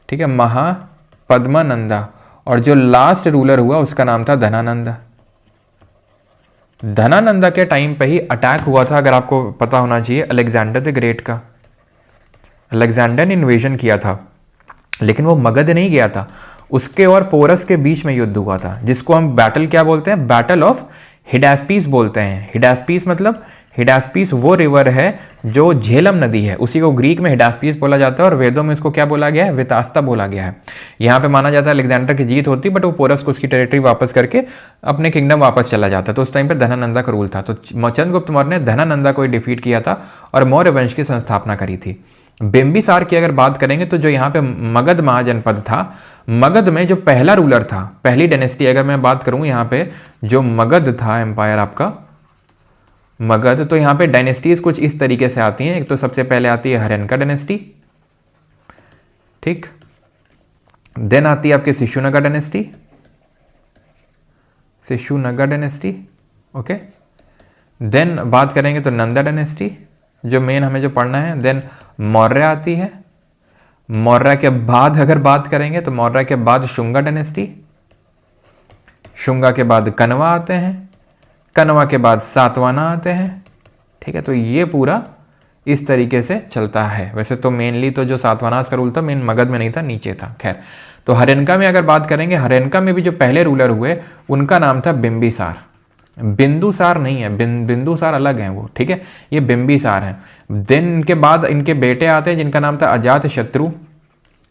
ठीक है, महापद्मानंदा। और जो लास्ट रूलर हुआ उसका नाम था धनानंदा। धनानंदा के टाइम पे ही अटैक हुआ था, अगर आपको पता होना चाहिए, अलेक्जेंडर द ग्रेट का। अलेक्जेंडर ने इन्वेजन किया था, लेकिन वो मगध नहीं गया था, उसके और पोरस के बीच में युद्ध हुआ था, जिसको हम बैटल क्या बोलते हैं? बैटल ऑफ हिडास्पीस बोलते हैं। हिडास्पीस मतलब, हिडास्पीस वो रिवर है जो झेलम नदी है, उसी को ग्रीक में हिडास्पीस बोला जाता है, और वेदों में इसको क्या बोला गया है? वितास्ता बोला गया है। यहाँ पे माना जाता है अलेक्जेंडर की जीत होती, बट वो पोरस को उसकी टेरिटरी वापस करके अपने किंगडम वापस चला जाता। तो उस टाइम पे धनानंदा का रूल था। तो चंद्रगुप्त मौर्य ने धनानंदा को डिफीट किया था और मौर्य वंश की संस्थापना करी थी। बिंबिसार की अगर बात करेंगे तो जो यहाँ पे मगध महाजनपद था, मगध में जो पहला रूलर था, पहली डायनेस्टी अगर मैं बात करूं, यहाँ पे जो मगध था एम्पायर आपका मगध, तो यहाँ पे डायनेस्टीज कुछ इस तरीके से आती हैं। एक तो सबसे पहले आती है हरेनका डायनेस्टी, ठीक, देन आती है आपके शिशुनगा डायनेस्टी, शिशुनगा डायनेस्टी, ओके, देन बात करेंगे तो नंदा डायनेस्टी, जो मेन हमें जो पढ़ना है, देन मौर्य आती है। मौर्य के बाद अगर बात करेंगे तो मौर्य के बाद शुंगा डायनेस्टी, शुंगा के बाद कनवा आते हैं, कनवा के बाद सातवाना आते हैं, ठीक है। तो ये पूरा इस तरीके से चलता है। वैसे तो मेनली तो जो सातवानास का रूल था मेन मगध में नहीं था, नीचे था। खैर, तो हरेनका में अगर बात करेंगे, हरेनका में भी जो पहले रूलर हुए उनका नाम था बिंबिसार। बिंदुसार नहीं है, बिंदुसार अलग हैं वो, ठीक है, ये बिंबिसार हैं। देन इनके बाद इनके बेटे आते हैं जिनका नाम था अजात शत्रु,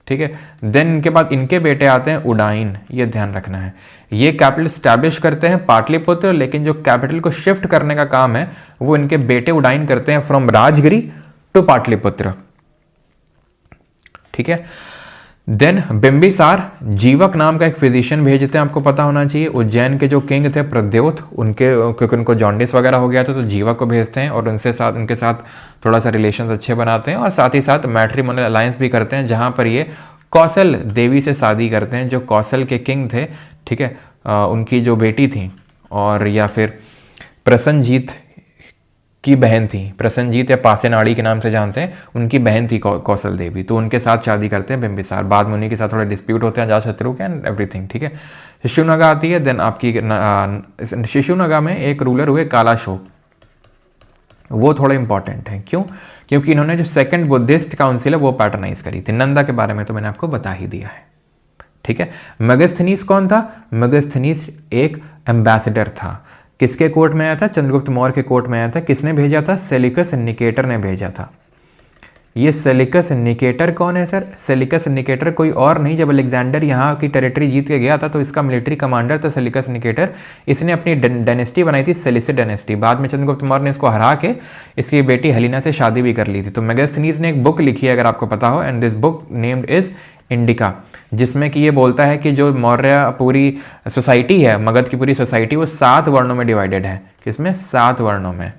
ठीक है। देन इनके बाद इनके बेटे आते हैं उडाइन, ये ध्यान रखना है। ये कैपिटल स्टैब्लिश करते हैं पाटलिपुत्र, लेकिन जो कैपिटल को शिफ्ट करने का काम है वो इनके बेटे उडाइन करते हैं, फ्रॉम राजगिरी टू पाटलिपुत्र, ठीक है। देन बिंबिसार जीवक नाम का एक फिजिशियन भेजते हैं, आपको पता होना चाहिए। उज्जैन के जो किंग थे प्रद्योत, उनके क्योंकि उनको जॉन्डिस वगैरह हो गया था, तो जीवक को भेजते हैं और उनके साथ थोड़ा सा रिलेशंस अच्छे बनाते हैं, और साथ ही साथ मैट्रिमोनियल अलायंस भी करते हैं, जहाँ पर ये कौशल देवी से शादी करते हैं, जो कौशल के किंग थे, ठीक है, उनकी जो बेटी थी, और या फिर प्रसन्नजीत की बहन थी, प्रसन्नजीत या पासेनाड़ी के नाम से जानते हैं, उनकी बहन थी कौशल देवी, तो उनके साथ शादी करते हैं बिंबिसार। बाद में उन्हीं के साथ थोड़े डिस्प्यूट होते हैं अजातशत्रु के एंड एवरीथिंग, ठीक है। शिशुनागा आती है, देन आपकी शिशुनागा में एक रूलर हुए कालाशोक, वो थोड़े इंपॉर्टेंट हैं। क्यों? क्योंकि इन्होंने जो सेकंड बुद्धिस्ट काउंसिल है वो पैटर्नाइज करी थी। नंदा के बारे में तो मैंने आपको बता ही दिया है, ठीक है। मेगास्थनीज कौन था? मेगास्थनीज एक एम्बेसडर था। किसके कोर्ट में आया था? चंद्रगुप्त मौर्य के कोर्ट में आया था। किसने भेजा था? सेलिकस निकेटर ने भेजा था। ये सेलिकस निकेटर कौन है सर? सेलिकस निकेटर कोई और नहीं, जब अलेक्जेंडर यहाँ की टेरिटरी जीत के गया था तो इसका मिलिट्री कमांडर था सेलिकस निकेटर। इसने अपनी डायनेस्टी बनाई थी सेलिसिड डायनेस्टी। बाद में चंद्रगुप्त मौर्य ने इसको हरा के इसकी बेटी हेलिना से शादी भी कर ली थी। तो मेगास्थनीज ने एक बुक लिखी है अगर आपको पता हो, and this book named is indica, जिसमें कि ये बोलता है कि जो मौर्य पूरी सोसाइटी है, मगध की पूरी सोसाइटी, वो 7 वर्णों में डिवाइडेड है। किसमें? 7 वर्णों में,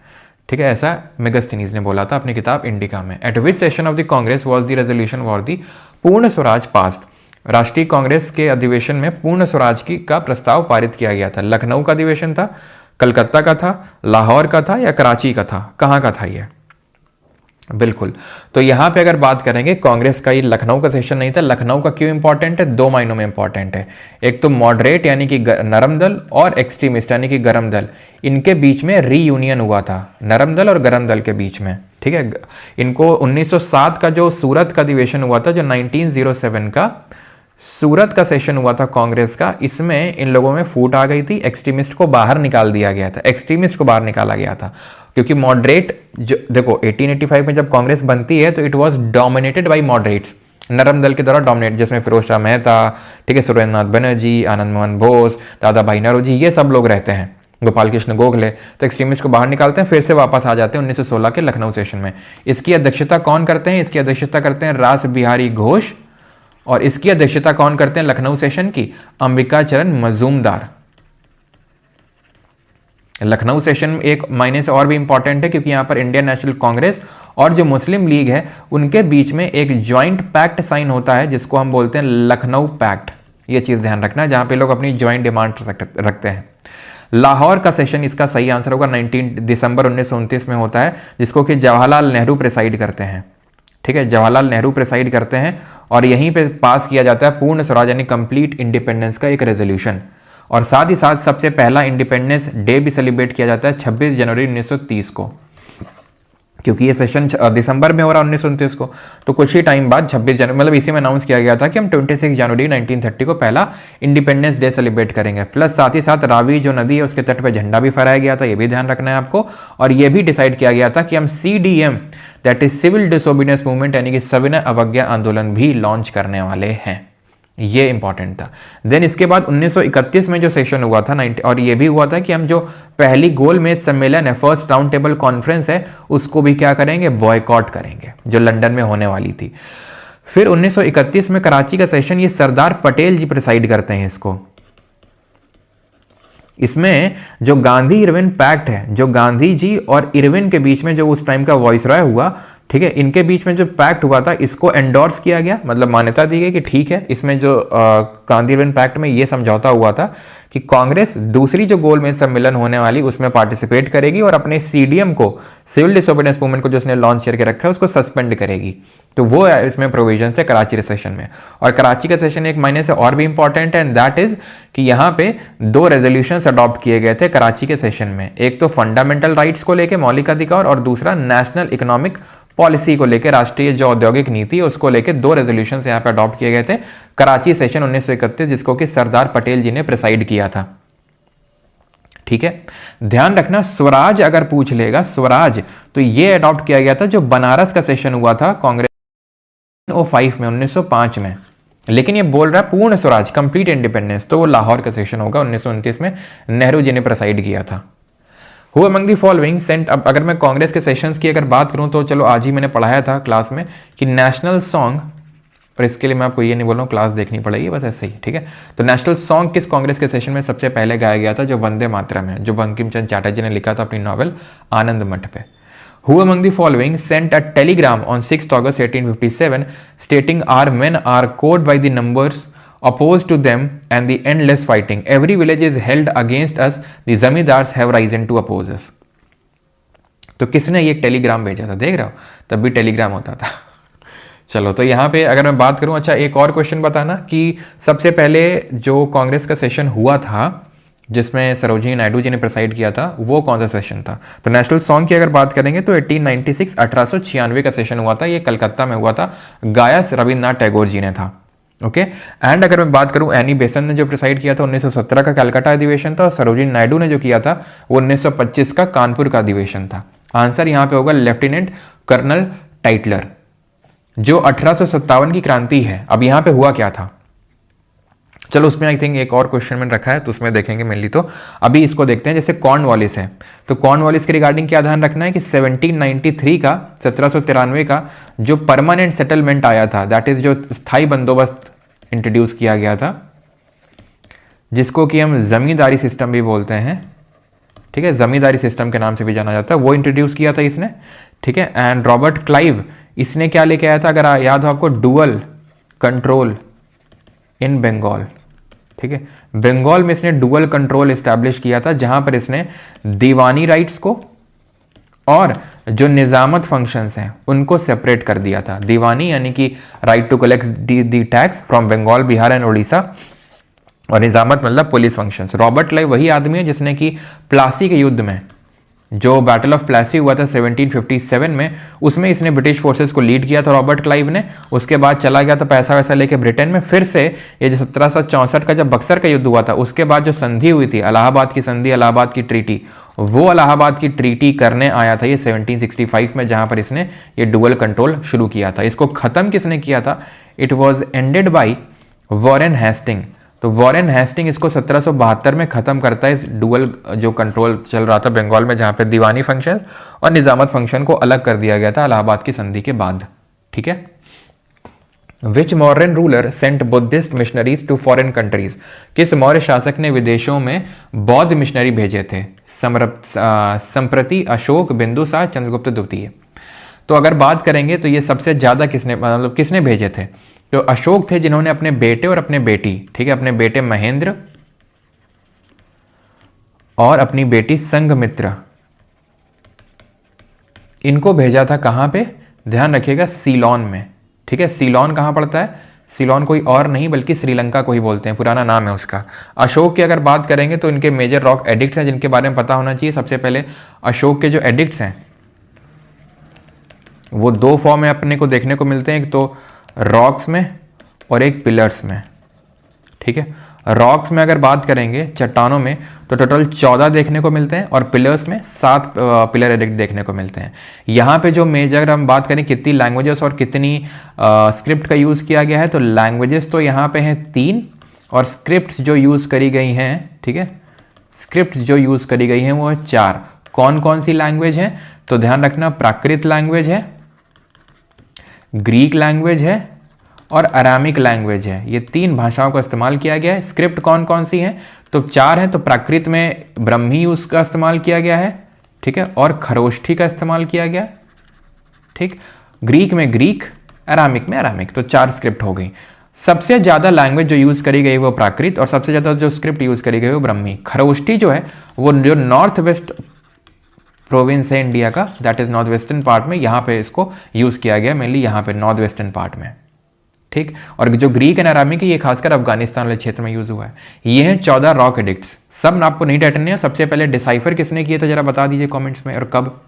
ठीक है। ऐसा मेगास्थनीज ने बोला था अपनी किताब इंडिका में। Eight which session of the Congress was the resolution for the पूर्ण स्वराज पास्ड? राष्ट्रीय कांग्रेस के अधिवेशन में पूर्ण स्वराज की का प्रस्ताव पारित किया गया था। लखनऊ का अधिवेशन था, कलकत्ता का था, लाहौर का था या कराची का था? कहाँ का था ये? बिल्कुल। तो यहां पे अगर बात करेंगे कांग्रेस का, ये लखनऊ का सेशन नहीं था। लखनऊ का क्यों इंपॉर्टेंट है? 2 मायनों में इंपॉर्टेंट है। एक तो मॉडरेट यानी कि नरम दल, और एक्सट्रीमिस्ट यानी कि गरम दल, इनके बीच में रीयूनियन हुआ था, नरम दल और गरम दल के बीच में, ठीक है। इनको 1907 का जो सूरत का अधिवेशन हुआ था, जो 1907 का सूरत का सेशन हुआ था कांग्रेस का, इसमें इन लोगों में फूट आ गई थी, एक्सट्रीमिस्ट को बाहर निकाल दिया गया था, एक्सट्रीमिस्ट को बाहर निकाला गया था। क्योंकि मॉडरेट जो देखो 1885 में जब कांग्रेस बनती है तो it was dominated by moderates, नरम दल के द्वारा डोमिनेट, जिसमें फिरोज शाह मेहता, ठीक है, सुरेंद्रनाथ बनर्जी, आनंद मोहन बोस, दादा भाई नौरोजी, ये सब लोग रहते हैं, गोपाल कृष्ण गोखले। तो एक्सट्रीमिस्ट को बाहर निकालते हैं, फिर से वापस आ जाते हैं 1916 के लखनऊ सेशन में। इसकी अध्यक्षता कौन करते हैं? इसकी अध्यक्षता करते हैं रास बिहारी घोष, और इसकी अध्यक्षता कौन करते हैं लखनऊ सेशन की? अंबिका चरण मजूमदार। लखनऊ सेशन एक मायने से और भी इंपॉर्टेंट है क्योंकि यहां पर इंडियन नेशनल कांग्रेस और जो मुस्लिम लीग है उनके बीच में एक ज्वाइंट पैक्ट साइन होता है, जिसको हम बोलते हैं लखनऊ पैक्ट। ये चीज ध्यान रखना है, जहां पे लोग अपनी ज्वाइंट डिमांड रखते हैं। लाहौर का सेशन इसका सही आंसर होगा, 19 दिसंबर 1929 में होता है, जिसको कि जवाहरलाल नेहरू प्रेसाइड करते हैं, ठीक है। जवाहरलाल नेहरू प्रेसाइड करते हैं और यहीं पे पास किया जाता है पूर्ण स्वराज यानी कंप्लीट इंडिपेंडेंस का एक रेजोल्यूशन। और साथ ही साथ सबसे पहला इंडिपेंडेंस डे भी सेलिब्रेट किया जाता है 26 जनवरी 1930 को, क्योंकि ये सेशन दिसंबर में हो रहा है 1929 को, तो कुछ ही टाइम बाद 26 जनवरी, मतलब इसी में अनाउंस किया गया था कि हम 26 जनवरी 1930 को पहला इंडिपेंडेंस डे सेलिब्रेट करेंगे। प्लस साथ ही साथ रावी जो नदी है उसके तट पे झंडा भी फहराया गया था, ये भी ध्यान रखना है आपको। और ये भी डिसाइड किया गया था कि हम CDM that is civil disobedience movement यानी कि सविनय अवज्ञा आंदोलन भी लॉन्च करने वाले हैं, ये इंपॉर्टेंट था। देन इसके बाद 1931 में जो सेशन हुआ था और ये भी हुआ था कि हम जो पहली गोलमेज सम्मेलन है, फर्स्ट राउंड टेबल कॉन्फ्रेंस है, उसको भी क्या करेंगे? बॉयकॉट करेंगे, जो लंदन में होने वाली थी। फिर 1931 में कराची का सेशन, ये सरदार पटेल जी प्रिसाइड करते हैं इसको। इसमें जो गांधी इरविन पैक्ट है, जो गांधी जी और इरविन के बीच में जो उस टाइम का वॉइसरॉय हुआ, ठीक है, इनके बीच में जो पैक्ट हुआ था इसको एंडोर्स किया गया, मतलब मान्यता दी गई कि ठीक है, इसमें जो गांधी इरविन पैक्ट में ये समझौता हुआ था कि कांग्रेस दूसरी जो गोलमेज सम्मेलन होने वाली उसमें पार्टिसिपेट करेगी और अपने CDM को, सिविल डिसोबीडियंस मूवमेंट को जो उसने लॉन्च करके रखा है, उसको सस्पेंड करेगी। तो वो इसमें प्रोविजन थे कराची सेशन में। और कराची का सेशन एक महीने से और भी इंपॉर्टेंट है, एंड दैट इज कि यहाँ पे 2 रेजोल्यूशंस अडॉप्ट किए गए थे कराची के सेशन में। एक तो फंडामेंटल राइट्स को लेकर, मौलिक अधिकार, और दूसरा नेशनल इकोनॉमिक पॉलिसी को लेकर, राष्ट्रीय जो औद्योगिक नीति है उसको लेकर 2 रेजोल्यूशंस यहाँ पे अडॉप्ट किए गए थे कराची सेशन 1931, जिसको कि सरदार पटेल जी ने प्रिसाइड किया था, ठीक है। ध्यान रखना, स्वराज अगर पूछ लेगा, स्वराज, तो ये अडॉप्ट किया गया था जो बनारस का सेशन हुआ था कांग्रेस 1905 में, 1905 में। लेकिन ये बोल रहा है पूर्ण स्वराज, कंप्लीट इंडिपेंडेंस, तो वो लाहौर का सेशन होगा 1929 में, नेहरू जी ने प्रिसाइड किया था। Who among the following sent, अब अगर मैं कांग्रेस के सेशंस की अगर बात करूं तो चलो आज ही मैंने पढ़ाया था क्लास में कि नेशनल सॉन्ग, पर इसके लिए मैं आपको ये नहीं बोल रहा हूँ, क्लास देखनी पड़ेगी बस ऐसे ही, ठीक है। तो नेशनल सॉन्ग किस कांग्रेस के सेशन में सबसे पहले गाया गया था? जो वंदे मातरम है, जो बंकिम चंद्र चटर्जी ने लिखा था अपनी नॉवेल आनंद मठ पे। Who among the following sent a telegram on 6th August 1857 stating our men are cowed by the numbers opposed to them and the endless fighting. Every village is held against us. The zamindars have risen to oppose us. तो किसने ये Telegram भेजा था, देख रहे हो, तब भी टेलीग्राम होता था। चलो, तो यहाँ पे अगर मैं बात करूँ, अच्छा एक और क्वेश्चन बताना कि सबसे पहले जो कांग्रेस का सेशन हुआ था जिसमें सरोजिनी नायडू जी ने प्रेसाइड किया था, वो कौन सा सेशन था? तो नेशनल सॉन्ग की अगर बात करेंगे तो 1896 का सेशन हुआ था, ये कलकत्ता में हुआ था, गाया रविन्द्रनाथ टैगोर जी ने था। ओके, एंड अगर मैं बात करूं एनी बेसन ने जो प्रिसाइड किया था 1917 का कलकत्ता अधिवेशन था, और सरोजिनी नायडू ने जो किया था वो 1925 का कानपुर का अधिवेशन था। आंसर यहां पे होगा लेफ्टिनेंट कर्नल टाइटलर। जो 1857 की क्रांति है, अब यहां पे हुआ क्या था, चलो उसमें आई थिंक एक और क्वेश्चन मैंने रखा है तो उसमें देखेंगे मेनली। तो अभी इसको देखते हैं, जैसे कॉर्नवालिस है, तो कॉर्नवालिस के रिगार्डिंग क्या ध्यान रखना है कि 1793 का जो परमानेंट सेटलमेंट आया था, दैट इज जो स्थायी बंदोबस्त इंट्रोड्यूस किया गया था, जिसको कि हम जमींदारी सिस्टम भी बोलते हैं, ठीक है, जमींदारी सिस्टम के नाम से भी जाना जाता है, वो इंट्रोड्यूस किया था इसने, ठीक है। एंड रॉबर्ट क्लाइव इसने क्या लेके आया था, अगर याद हो आपको, डुअल कंट्रोल इन बंगाल, ठीक है, बंगाल में इसने डुअल कंट्रोल एस्टैब्लिश किया था, जहां पर इसने दीवानी राइट्स को और जो निजामत फंक्शंस हैं उनको सेपरेट कर दिया था। दीवानी यानी कि right to collect the tax from Bengal, Bihar and Orissa, और निजामत मतलब पुलिस फंक्शंस। रॉबर्ट क्लाइव वही आदमी है जिसने कि प्लासी के युद्ध में, जो बैटल ऑफ प्लासी हुआ था 1757 में, उसमें इसने ब्रिटिश फोर्सेस को लीड किया था रॉबर्ट क्लाइव ने। उसके बाद चला गया था पैसा वैसा लेके ब्रिटेन में, फिर से ये जो 1764 का जब बक्सर का युद्ध हुआ था, उसके बाद जो संधि हुई थी, इलाहाबाद की संधि, इलाहाबाद की ट्रीटी, वो इलाहाबाद की ट्रीटी करने आया था ये 1765 में, जहां पर इसने ये डुअल कंट्रोल शुरू किया था। इसको खत्म किसने किया था? It was ended by Warren Hasting. तो वॉरेन हेस्टिंग इसको 1772 में खत्म करता है, इस डुअल जो कंट्रोल चल रहा था बंगाल में, जहां पे दीवानी फंक्शन और निजामत फंक्शन को अलग कर दिया गया था इलाहाबाद की संधि के बाद, ठीक है। Which Mauryan ruler sent Buddhist missionaries to foreign countries? किस मौर्य शासक ने विदेशों में बौद्ध मिशनरी भेजे थे? संप्रति अशोक, बिंदुसार, चंद्रगुप्त द्वितीय। तो अगर बात करेंगे तो ये सबसे ज्यादा किसने, मतलब किसने भेजे थे? तो अशोक थे, जिन्होंने अपने बेटे और अपने बेटी, ठीक है, अपने बेटे महेंद्र और अपनी बेटी संघमित्रा, इनको भेजा था कहां पे? ध्यान रखिएगा, सीलोन में, ठीक है। सीलोन कहां पड़ता है? सीलोन कोई और नहीं बल्कि श्रीलंका को ही बोलते हैं, पुराना नाम है उसका। अशोक की अगर बात करेंगे तो इनके मेजर रॉक एडिक्ट्स हैं जिनके बारे में पता होना चाहिए। सबसे पहले अशोक के जो एडिक्ट्स हैं वो दो फॉर्म में अपने को देखने को मिलते हैं, एक तो रॉक्स में और एक पिलर्स में, ठीक है। रॉक्स में अगर बात करेंगे, चट्टानों में, तो टोटल 14 देखने को मिलते हैं, और पिलर्स में 7 पिलर एडिक्ट देखने को मिलते हैं। यहाँ पे जो मेजर हम बात करें कितनी लैंग्वेजेस और कितनी स्क्रिप्ट का यूज़ किया गया है, तो लैंग्वेजेस तो यहाँ पे हैं 3, और स्क्रिप्ट्स जो यूज़ करी गई हैं, ठीक है, स्क्रिप्ट्स जो यूज़ करी गई हैं वो है 4। कौन कौन सी लैंग्वेज है? तो ध्यान रखना, प्राकृत लैंग्वेज है, ग्रीक लैंग्वेज है और अरामिक लैंग्वेज है। ये 3 भाषाओं का इस्तेमाल किया गया है। स्क्रिप्ट कौन कौन सी हैं? तो 4 हैं। तो प्राकृत में ब्रह्मी उसका इस्तेमाल किया गया है, ठीक है, और खरोष्ठी का इस्तेमाल किया गया, ठीक। ग्रीक में ग्रीक, अरामिक में अरामिक, तो 4 स्क्रिप्ट हो गई। सबसे ज़्यादा लैंग्वेज जो यूज़ करी गई वो प्राकृत, और सबसे ज़्यादा जो स्क्रिप्ट यूज़ करी गई वो ब्रह्मी। खरोष्ठी जो है वो जो नॉर्थ वेस्ट प्रोविंस है इंडिया का, that is north western part में, यहाँ पे इसको यूज़ किया गया मेनली, यहाँ पे नॉर्थ वेस्टर्न पार्ट में, ठीक। और जो ग्रीक एंड अरामिक है ये खासकर अफगानिस्तान वाले क्षेत्र में यूज हुआ है। ये हैं 14 रॉक एडिक्ट्स। सब आपको नहीं रटने हैं। सबसे पहले डिसाइफर किसने किए थे जरा बता दीजिए कमेंट्स में, और कब?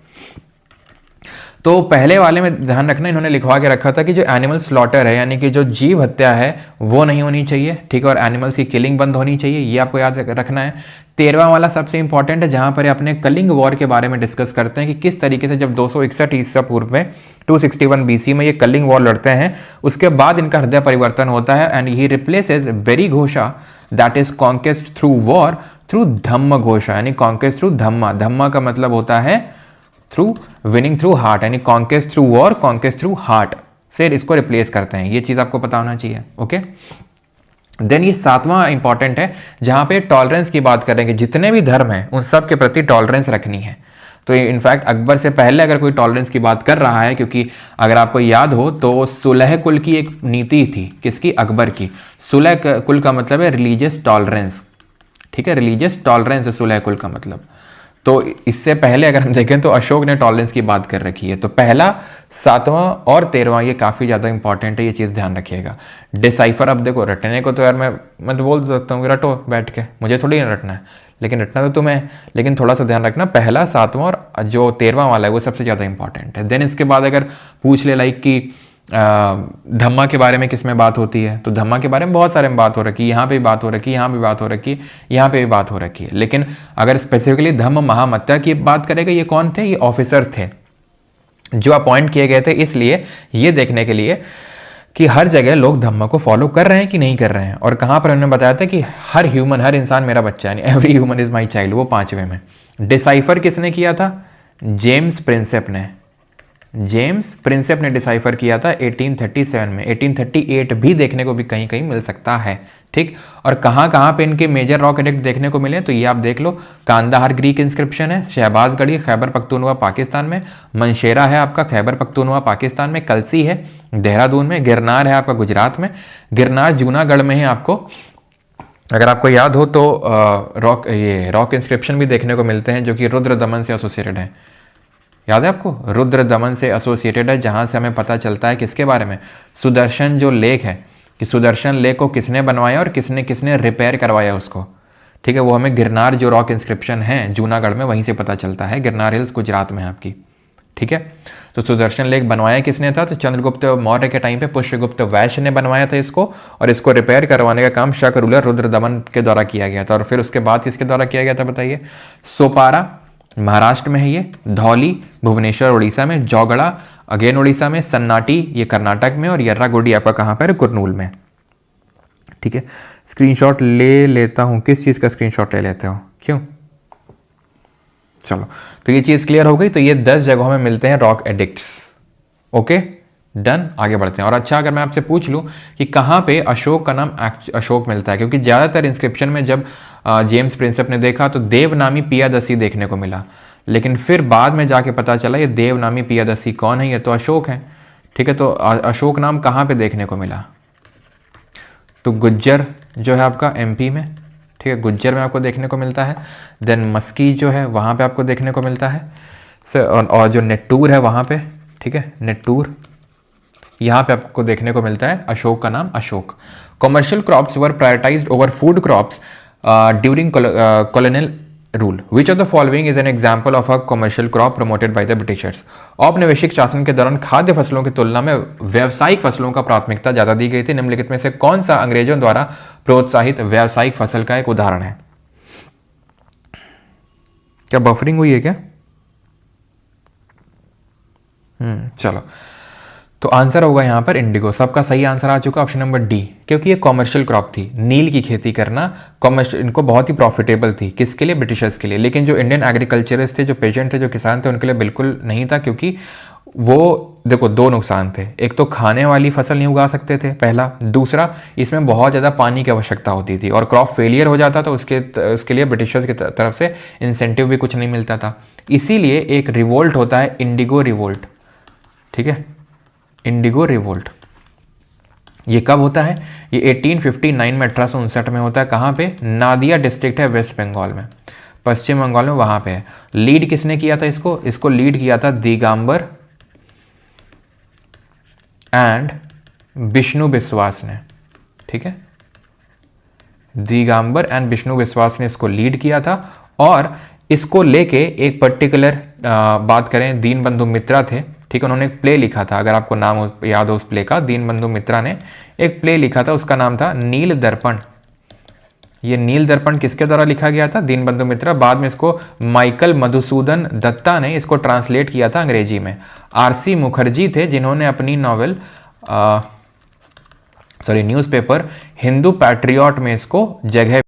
तो पहले वाले में ध्यान रखना, इन्होंने लिखवा के रखा था कि जो एनिमल स्लॉटर है, यानी कि जो जीव हत्या है वो नहीं होनी चाहिए, ठीक है, और एनिमल्स की किलिंग बंद होनी चाहिए, ये आपको याद रखना है। 13वां वाला सबसे इंपॉर्टेंट है, जहां पर अपने कलिंग वॉर के बारे में डिस्कस करते हैं कि किस तरीके से जब 261 ईसा पूर्व में 261 BC में ये कलिंग वॉर लड़ते हैं, उसके बाद इनका हृदय परिवर्तन होता है, and he replaces bheri ghosha, that is conquest through war through dhamma ghosha, यानी कॉन्केस्ट थ्रू धम्मा। धम्मा का मतलब होता है थ्रू विनिंग थ्रू हार्ट, यानी conquest through war, conquest through heart से इसको रिप्लेस करते हैं। ये चीज आपको पता होना चाहिए, ओके। देन ये 7वां इंपॉर्टेंट है, जहां पे टॉलरेंस की बात करेंगे। जितने भी धर्म हैं उन सब के प्रति टॉलरेंस रखनी है। तो इनफैक्ट अकबर से पहले अगर कोई टॉलरेंस की बात कर रहा है, क्योंकि अगर आपको याद हो तो सुलह कुल की एक नीति थी, किसकी? अकबर की। सुलह कुल का मतलब है रिलीजियस टॉलरेंस, ठीक है, रिलीजियस टॉलरेंस है सुलह कुल का मतलब। तो इससे पहले अगर हम देखें तो अशोक ने टॉलरेंस की बात कर रखी है। तो पहला, 7वां और 13वां ये काफ़ी ज़्यादा इंपॉर्टेंट है, ये चीज़ ध्यान रखिएगा। डिसाइफर, अब देखो रटने को तो यार मैं तो बोल सकता हूँ कि रटो बैठ के, मुझे थोड़ी ना रटना है, लेकिन रटना तो तुम्हें, लेकिन थोड़ा सा ध्यान रखना, पहला, 7वां और जो 13वां वाला है वो सबसे ज़्यादा इंपॉर्टेंट है। देन इसके बाद अगर पूछ ले लाइक कि धम्मा के बारे में किस में बात होती है, तो धम्मा के बारे में बहुत सारे में बात हो रखी है, यहाँ पे भी बात हो रखी है, यहाँ भी बात हो रखी है, यहाँ पे भी बात हो रखी है। लेकिन अगर स्पेसिफिकली धम्म महामत्या की बात करेगा, ये कौन थे? ये ऑफिसर्स थे जो अपॉइंट किए गए थे, इसलिए ये देखने के लिए कि हर जगह लोग धम्म को फॉलो कर रहे हैं कि नहीं कर रहे हैं। और कहाँ पर उन्होंने बताया था कि हर ह्यूमन, हर इंसान मेरा बच्चा है, every human is my child, वो 5वें में। डिसाइफर किसने किया था? जेम्स प्रिंसेप ने। जेम्स प्रिंसेप ने डिसाइफर किया था 1837 में। 1838 भी देखने को भी कहीं कहीं मिल सकता है, ठीक। और कहाँ कहाँ पे इनके मेजर रॉक एडिक्ट देखने को मिले, तो ये आप देख लो, कांदाहार ग्रीक इंस्क्रिप्शन है, शहबाजगढ़ी खैबर पख्तूनवा पाकिस्तान में, मनशेरा है आपका खैबर पख्तूनवा पाकिस्तान में, कलसी है देहरादून में, गिरनार है आपका गुजरात में, गिरनार जूनागढ़ में है आपको। अगर आपको याद हो तो रॉक इंस्क्रिप्शन भी देखने को मिलते हैं जो कि रुद्र दमन से एसोसिएटेड है। याद है आपको? रुद्र दमन से एसोसिएटेड है, जहां से हमें पता चलता है किसके बारे में? सुदर्शन जो लेक है, कि सुदर्शन लेक को किसने बनवाया और किसने किसने रिपेयर करवाया उसको, ठीक है। वो हमें गिरनार जो रॉक इंस्क्रिप्शन है जूनागढ़ में, वहीं से पता चलता है। गिरनार हिल्स गुजरात में है आपकी, ठीक है। तो सुदर्शन लेक बनवाया किसने था? तो चंद्रगुप्त मौर्य के टाइम पे पुष्यगुप्त वैश्य ने बनवाया था इसको, और इसको रिपेयर करवाने का काम शक रूलर रुद्र दमन के द्वारा किया गया था। और फिर उसके बाद किसके द्वारा किया गया था बताइए? सोपारा महाराष्ट्र में है ये, धौली भुवनेश्वर उड़ीसा में, जौगड़ा अगेन उड़ीसा में, सन्नाटी ये कर्नाटक में, और यर्रागुडी आपका कहाँ पर? कुरनूल में, ठीक है। स्क्रीनशॉट ले लेता हूँ, किस चीज़ का स्क्रीनशॉट ले लेते हो, क्यों? चलो, तो ये चीज़ क्लियर हो गई। तो ये 10 जगहों में मिलते हैं रॉक एडिक्ट्स, ओके डन। आगे बढ़ते हैं। और अच्छा, अगर मैं आपसे पूछ लूँ कि कहाँ पे अशोक का नाम अशोक मिलता है, क्योंकि ज़्यादातर इंस्क्रिप्शन में जब जेम्स प्रिंसेप ने देखा तो देवनामी पियादसी देखने को मिला, लेकिन फिर बाद में जाके पता चला ये देवनामी पियादसी कौन है? ये तो अशोक है, ठीक है। तो अशोक नाम कहाँ पे देखने को मिला? तो गुज्जर जो है आपका MP में, ठीक है, गुज्जर में आपको देखने को मिलता है। देन मस्की जो है वहाँ पे आपको देखने को मिलता है, और जो नेट्टूर है वहाँ पे, ठीक है, नेट्टूर यहाँ पे आपको देखने को मिलता है अशोक का नाम Ashok. Commercial crops were prioritised over food crops during colonial rule. Which of the following is an example of a commercial crop promoted by the Britishers. औपनिवेशिक शासन के दौरान खाद्य फसलों की तुलना में व्यावसायिक फसलों का प्राथमिकता ज़्यादा दी गई थी। निम्नलिखित में से कौन सा अंग्रेजों द्वारा प्रोत्साहित व्यावसायिक फसल का एक उदाहरण है? क्या बफरिंग हुई है क्या? चलो, तो आंसर होगा यहाँ पर इंडिगो। सबका सही आंसर आ चुका, ऑप्शन नंबर डी, क्योंकि ये कॉमर्शियल क्रॉप थी। नील की खेती करना कॉमर्शियल, इनको बहुत ही प्रॉफिटेबल थी। किसके लिए? ब्रिटिशर्स के लिए। लेकिन जो इंडियन एग्रीकल्चरिस्ट थे, जो पेजेंट थे, जो किसान थे, उनके लिए बिल्कुल नहीं था, क्योंकि वो देखो 2 नुकसान थे। एक तो खाने वाली फसल नहीं उगा सकते थे पहला, दूसरा इसमें बहुत ज़्यादा पानी की आवश्यकता होती थी, और क्रॉप फेलियर हो जाता था उसके लिए ब्रिटिशर्स की तरफ से इंसेंटिव भी कुछ नहीं मिलता था। इसीलिए एक रिवोल्ट होता है, इंडिगो रिवोल्ट, ठीक है, इंडिगो रिवोल्ट। ये कब होता है? ये 1859 में, 1859 में होता है। कहाँ पे? नादिया डिस्ट्रिक्ट है वेस्ट बंगाल में, पश्चिम बंगाल में, वहाँ पे है। लीड किसने किया था इसको लीड किया था दिगंबर एंड विष्णु विश्वास ने, ठीक है, दिगंबर एंड विष्णु विश्वास ने इसको लीड किया था। और इसको लेके एक पर्टिकुलर बात करें, दीनबंधु मित्रा थे, ठीक है, उन्होंने एक प्ले लिखा था। अगर आपको नाम याद हो उस प्ले का, दीनबंधु मित्रा ने एक प्ले लिखा था, उसका नाम था नील दर्पण। ये नील दर्पण किसके द्वारा लिखा गया था? दीनबंधु मित्रा। बाद में इसको माइकल मधुसूदन दत्ता ने इसको ट्रांसलेट किया था अंग्रेजी में। RC मुखर्जी थे जिन्होंने अपनी नॉवेल न्यूज़पेपर हिंदू पैट्रियट में इसको जगह